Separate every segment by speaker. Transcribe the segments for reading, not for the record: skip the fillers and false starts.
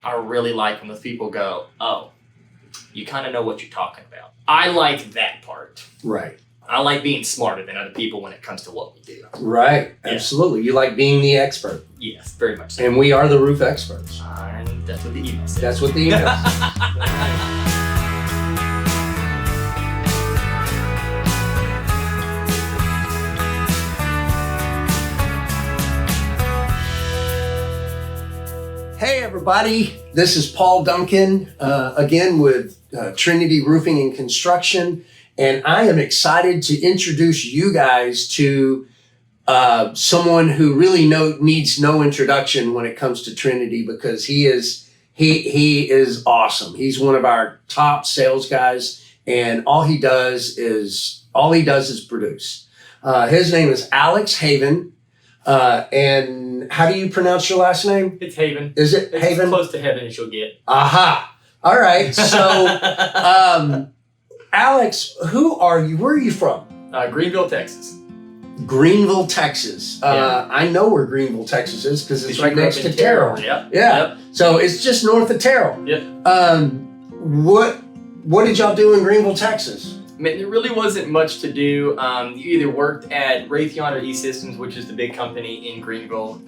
Speaker 1: I really like when those people go, oh, you kind of know what you're talking about. I like that part.
Speaker 2: Right.
Speaker 1: I like being smarter than other people when it comes to what we do.
Speaker 2: Right. Yeah. Absolutely. You like being the expert.
Speaker 1: Yes, very much so.
Speaker 2: And we are the roof experts.
Speaker 1: And that's what the email says.
Speaker 2: That's what the email says. Hey everybody, this is Paul Duncan, again with Trinity Roofing and Construction, and I am excited to introduce you guys to someone who really needs no introduction when it comes to Trinity, because he is awesome. He's one of our top sales guys, and all he does is produce. His name is Alex Heavin. And how do you pronounce your last name?
Speaker 1: It's Heavin.
Speaker 2: Is it
Speaker 1: it's
Speaker 2: Heavin?
Speaker 1: As close to heaven as you'll get.
Speaker 2: Aha. All right. So, Alex, who are you? Where are you from?
Speaker 1: Greenville, Texas.
Speaker 2: Greenville, Texas.
Speaker 1: Yeah.
Speaker 2: I know where Greenville, Texas is because it's right next to Terrell.
Speaker 1: Yep.
Speaker 2: Yeah.
Speaker 1: Yep.
Speaker 2: So it's just north of Terrell.
Speaker 1: Yep.
Speaker 2: What did y'all do in Greenville, Texas?
Speaker 1: I mean, there really wasn't much to do. You either worked at Raytheon or E-Systems, which is the big company in Greenville,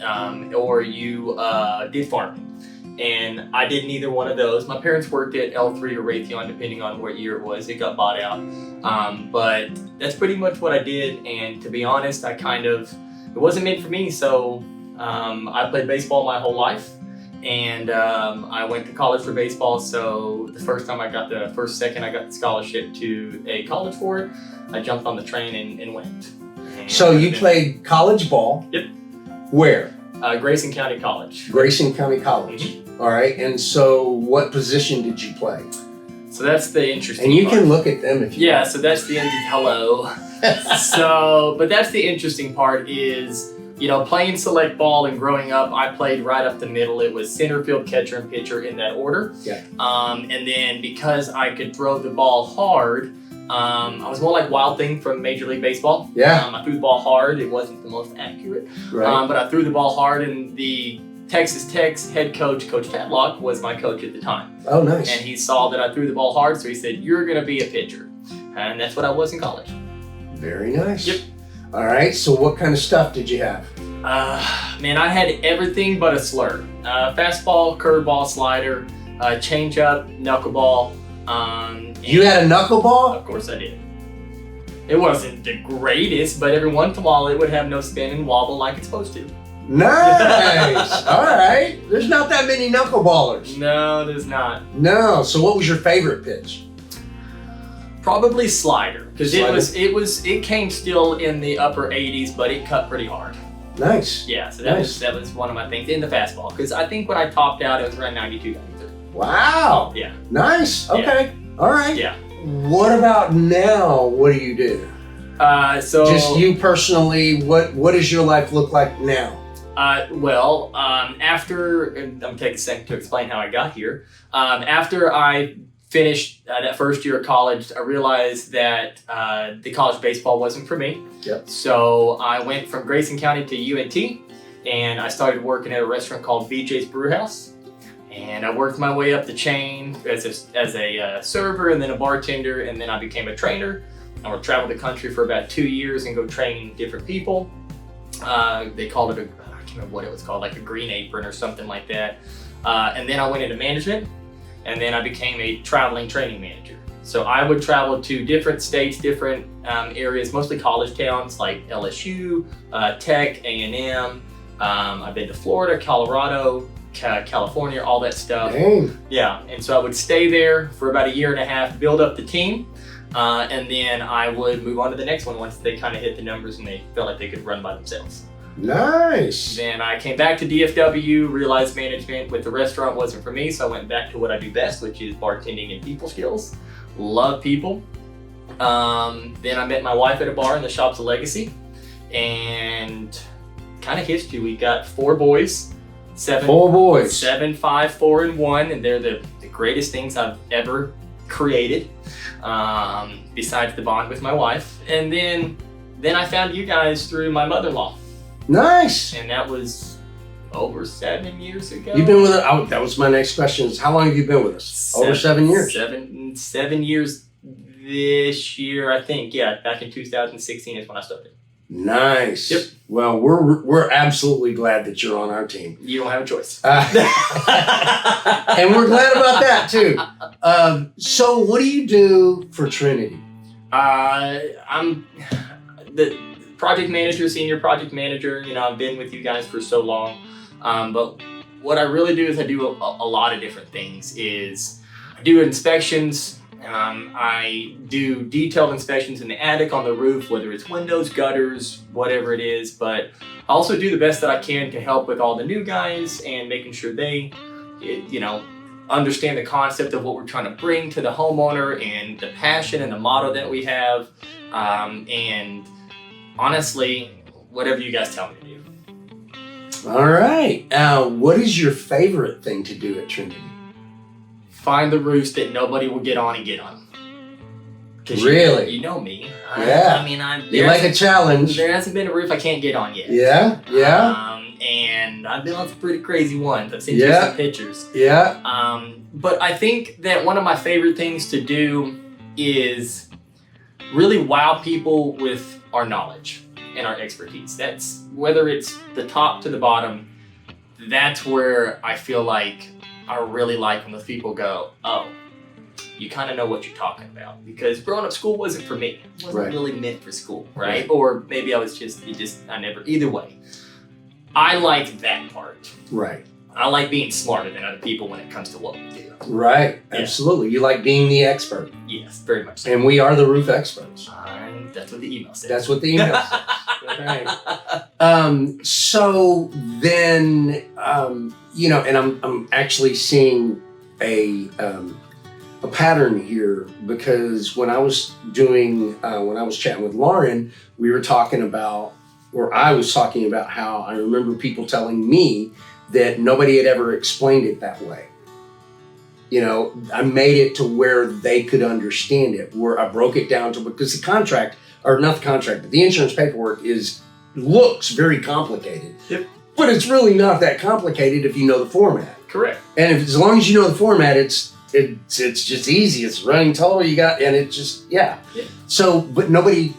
Speaker 1: or you did farming. And I did neither one of those. My parents worked at L3 or Raytheon, depending on what year it was. It got bought out. But that's pretty much what I did. And to be honest, it wasn't meant for me. So I played baseball my whole life. And I went to college for baseball, so the first second I got the scholarship to a college for it, I jumped on the train and went. And
Speaker 2: so you played college ball?
Speaker 1: Yep.
Speaker 2: Where?
Speaker 1: Grayson County College.
Speaker 2: Grayson County College. Mm-hmm. All right, and so what position did you play?
Speaker 1: So that's the interesting
Speaker 2: And you
Speaker 1: part.
Speaker 2: can look at them if you want.
Speaker 1: So that's the hello. But that's the interesting part is, playing select ball and growing up, I played right up the middle. It was center field, catcher, and pitcher in that order.
Speaker 2: Yeah.
Speaker 1: And then because I could throw the ball hard, I was more like Wild Thing from Major League Baseball.
Speaker 2: Yeah.
Speaker 1: I threw the ball hard. It wasn't the most accurate.
Speaker 2: Right.
Speaker 1: But I threw the ball hard, and the Texas Tech's head coach, Coach Tadlock, was my coach at the time.
Speaker 2: Oh, nice.
Speaker 1: And he saw that I threw the ball hard, so he said, "You're going to be a pitcher." And that's what I was in college.
Speaker 2: Very nice.
Speaker 1: Yep.
Speaker 2: All right, so what kind of stuff did you have?
Speaker 1: Man, I had everything but a slur. Fastball, curveball, slider, changeup, knuckleball.
Speaker 2: You had a knuckleball?
Speaker 1: Of course I did. It wasn't the greatest, but every once in a while it would have no spin and wobble like it's supposed to.
Speaker 2: Nice. All right. There's not that many knuckleballers.
Speaker 1: No, there's not.
Speaker 2: No. So what was your favorite pitch?
Speaker 1: Probably slider, because it came still in the upper 80s, but it cut pretty hard.
Speaker 2: Nice.
Speaker 1: Yeah, so that was one of my things in the fastball, because I think when I topped out, it was around 92, 93.
Speaker 2: Wow.
Speaker 1: Yeah.
Speaker 2: Nice. Okay.
Speaker 1: Yeah.
Speaker 2: All right.
Speaker 1: Yeah.
Speaker 2: What about now? What do you do?
Speaker 1: So
Speaker 2: just you personally, what does your life look like now?
Speaker 1: After, and I'm taking a second to explain how I got here. After I finished that first year of college, I realized that the college baseball wasn't for me.
Speaker 2: Yep.
Speaker 1: So I went from Grayson County to UNT, and I started working at a restaurant called BJ's Brewhouse. And I worked my way up the chain as a server, and then a bartender, and then I became a trainer. I would travel the country for about 2 years and go train different people. They called it I can't remember what it was called, like a green apron or something like that. And then I went into management, and then I became a traveling training manager. So I would travel to different states, different areas, mostly college towns like LSU, Tech, A&M. I've been to Florida, Colorado, California, all that stuff.
Speaker 2: Dang.
Speaker 1: Yeah, and so I would stay there for about a year and a half, build up the team, and then I would move on to the next one once they kind of hit the numbers and they felt like they could run by themselves.
Speaker 2: Nice.
Speaker 1: Then I came back to DFW, realized management with the restaurant wasn't for me, so I went back to what I do best, which is bartending and people skills. Love people. Then I met my wife at a bar in the Shops of Legacy, and kind of history. We got 4 boys.
Speaker 2: 4 boys.
Speaker 1: 7, 5, 4, and 1, and they're the greatest things I've ever created, besides the bond with my wife. And then I found you guys through my mother-in-law.
Speaker 2: Nice.
Speaker 1: And that was over 7 years ago.
Speaker 2: You've been with us. That was my next question. Is how long have you been with us? Over 7 years.
Speaker 1: 7 years this year, I think. Yeah, back in 2016 is when I started.
Speaker 2: Nice.
Speaker 1: Yep.
Speaker 2: Well, we're absolutely glad that you're on our team.
Speaker 1: You don't have a choice.
Speaker 2: And we're glad about that too. So what do you do for Trinity?
Speaker 1: I'm the project manager, senior project manager. I've been with you guys for so long. But what I really do is I do a lot of different things. I do inspections. I do detailed inspections in the attic, on the roof, whether it's windows, gutters, whatever it is. But I also do the best that I can to help with all the new guys and making sure they, understand the concept of what we're trying to bring to the homeowner and the passion and the motto that we have. And honestly, whatever you guys tell me to do.
Speaker 2: All right. What is your favorite thing to do at Trinity?
Speaker 1: Find the roofs that nobody will get on and get on.
Speaker 2: Really?
Speaker 1: You know me.
Speaker 2: Yeah. You like a challenge.
Speaker 1: There hasn't been a roof I can't get on yet.
Speaker 2: Yeah.
Speaker 1: And I've been on some pretty crazy ones. I've seen you some pictures.
Speaker 2: Yeah.
Speaker 1: But I think that one of my favorite things to do is really wow people with our knowledge and our expertise. That's whether it's the top to the bottom. That's where I feel like I really like when those people go, oh, you kind of know what you're talking about. Because growing up, school wasn't for me. It wasn't really meant for school, right? Or maybe I was either way. I like that part.
Speaker 2: Right.
Speaker 1: I like being smarter than other people when it comes to what we do.
Speaker 2: Right. Yeah. Absolutely. You like being the expert.
Speaker 1: Yes, very much so.
Speaker 2: And we are the roof experts.
Speaker 1: That's what the email says.
Speaker 2: That's what the email says. Right. So then, and I'm actually seeing a pattern here, because when I was chatting with Lauren, I was talking about how I remember people telling me that nobody had ever explained it that way. I made it to where they could understand it, where I broke it down to, because the insurance paperwork looks very complicated. Yep. But it's really not that complicated if you know the format.
Speaker 1: Correct.
Speaker 2: And as long as you know the format, it's just easy. It's running total. And it just, yeah. So, but nobody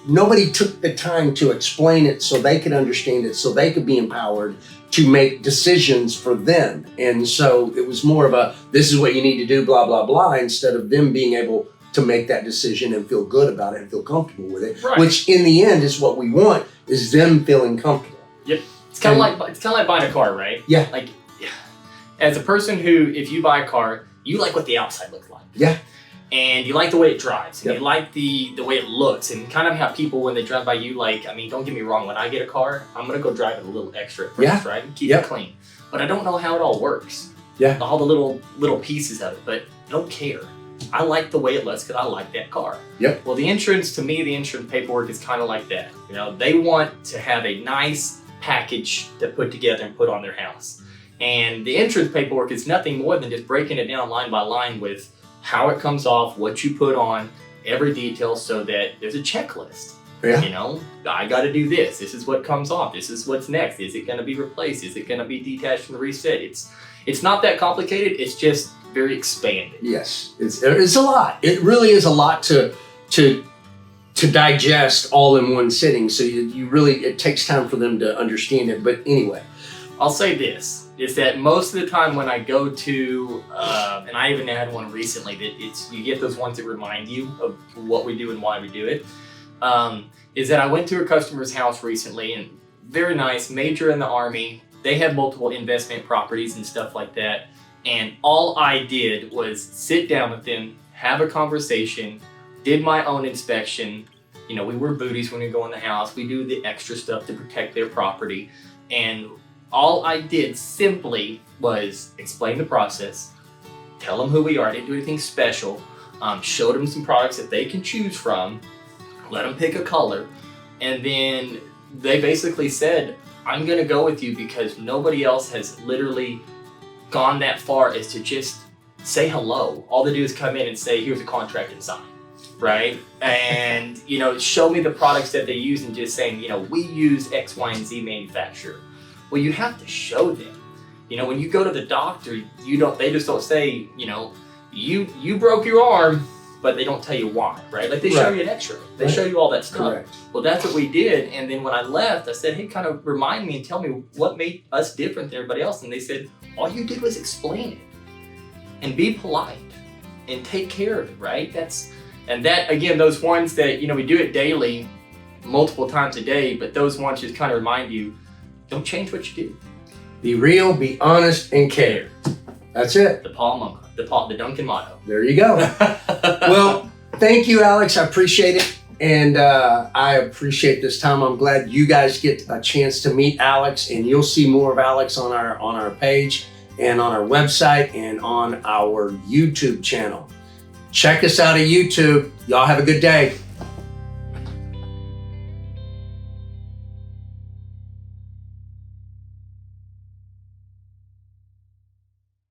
Speaker 2: took the time to explain it so they could understand it, so they could be empowered to make decisions for them. And so it was more of this is what you need to do, blah, blah, blah, instead of them being able to make that decision and feel good about it and feel comfortable with it, which in the end is what we want, is them feeling comfortable.
Speaker 1: Yep. It's kind of like buying a car, right?
Speaker 2: Yeah.
Speaker 1: Like, as a person who, if you buy a car, you like what the outside looks like.
Speaker 2: Yeah.
Speaker 1: And you like the way it drives, and you like the way it looks, and kind of how people, when they drive by you, don't get me wrong, when I get a car, I'm going to go drive it a little extra at first, right? And keep it clean. But I don't know how it all works.
Speaker 2: Yeah.
Speaker 1: All the little pieces of it, but I don't care. I like the way it looks because I like that car.
Speaker 2: Yep.
Speaker 1: Well, the insurance paperwork is kind of like that. They want to have a nice package to put together and put on their house. And the insurance paperwork is nothing more than just breaking it down line by line with how it comes off, what you put on, every detail, so that there's a checklist. Yeah. I got to do this. This is what comes off. This is what's next. Is it going to be replaced? Is it going to be detached and reset? It's not that complicated. It's just very expanded.
Speaker 2: Yes, it's a lot. It really is a lot to digest all in one sitting. So it takes time for them to understand it. But anyway,
Speaker 1: I'll say this, is that most of the time when I go to, and I even had one recently, that you get those ones that remind you of what we do and why we do it, is that I went to a customer's house recently, and very nice, major in the Army. They have multiple investment properties and stuff like that. And all I did was sit down with them, have a conversation, did my own inspection. We were booties when we go in the house. We do the extra stuff to protect their property. And all I did simply was explain the process, tell them who we are. I didn't do anything special. Showed them some products that they can choose from, let them pick a color. And then they basically said, I'm going to go with you because nobody else has literally gone that far as to just say hello. All they do is come in and say, here's a contract and sign, right? And, show me the products that they use, and just saying, we use X, Y, and Z manufacturer. Well, you have to show them. You know, when you go to the doctor, they just don't say, you know, you broke your arm, but they don't tell you why, right? Like they show you an x-ray. They show you all that stuff.
Speaker 2: Correct.
Speaker 1: Well, that's what we did. And then when I left, I said, hey, kind of remind me and tell me what made us different than everybody else. And they said, all you did was explain it and be polite and take care of it, right? And that, again, those ones that, you know, we do it daily, multiple times a day, but those ones just kind of remind you, don't change what you do.
Speaker 2: Be real, be honest, and care. That's it.
Speaker 1: The Duncan motto.
Speaker 2: There you go. Well, thank you, Alex. I appreciate it. And I appreciate this time. I'm glad you guys get a chance to meet Alex, and you'll see more of Alex on our page and on our website and on our YouTube channel. Check us out at YouTube. Y'all have a good day.